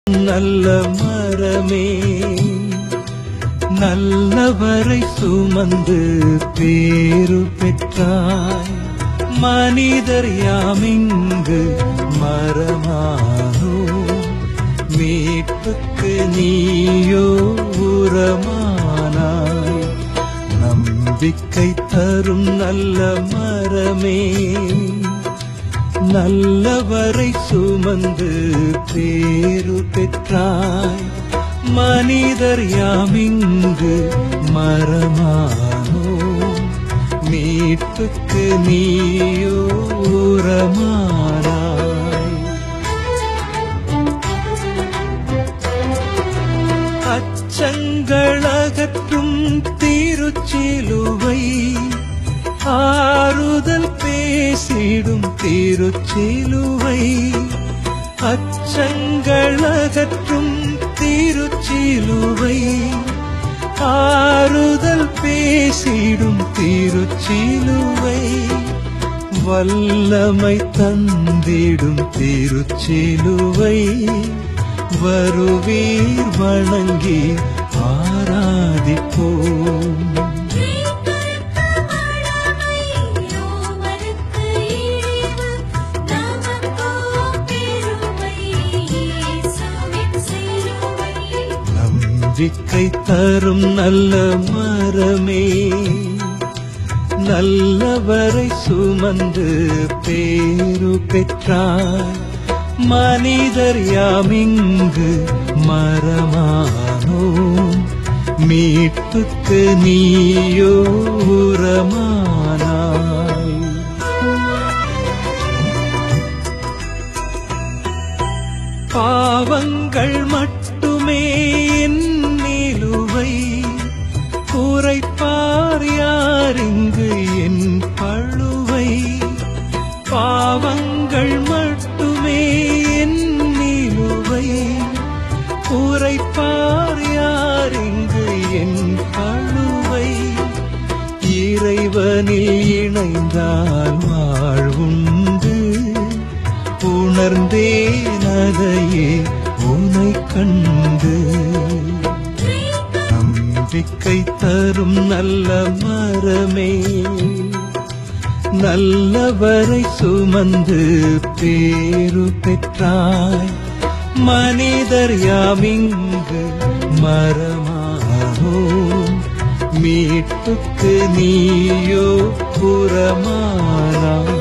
நல்ல மரமே, நல்லவரை சுமந்து பேரு பெற்றாய். மனிதர் யாமிங்கு மரமானோ, மீட்புக்கு நீயோ உரமானாய். நம்பிக்கை தரும் நல்ல மரமே, நல்லவரை சுமந்து பேரு பெற்றாய். மனிதர் யாமிங்கு மரமானோ, மீட்புக்கு நீயோ உரமானாய். அச்சங்களகற்றும் திருச்சிலுவை, ஆறுதல் பேசிடும் திருச்சிலுவை. அச்சங்களகற்றும் திருச்சிலுவை, ஆறுதல் பேசிடும் திருச்சிலுவை. வல்லமை தந்திடும் திருச்சிலுவை, வருவீர் வணங்கி ஆராதிப்போம். நம்பிக்கை தரும் நல்ல மரமே, நல்லவரை சுமந்து பேரு பெற்றாய். மனிதர் யாமிங்கு மரமானோ, மீட்புக்கு நீயோ உரமானாய். பாவங்கள் மட்டுமே என் நிலுவை, குறைப்பார் யாரிங்கு என் பழுவை. பாவங்கள் மட்டுமே என் நிலுவை, குறைப்பார் யாரிங்கு என் பழுவை. இறைவனில் இணைந்தால் வாழ்வுண்டு, உணர்ந்தேன் அதையே உனை கண்டு. நம்பிக்கை தரும் நல்ல மரமே, நல்லவரை சுமந்து பேரு பெற்றாய். மனிதர் யாமிங்கு மரமானோ, மீட்புக்கு நீயோ புறமானாய்.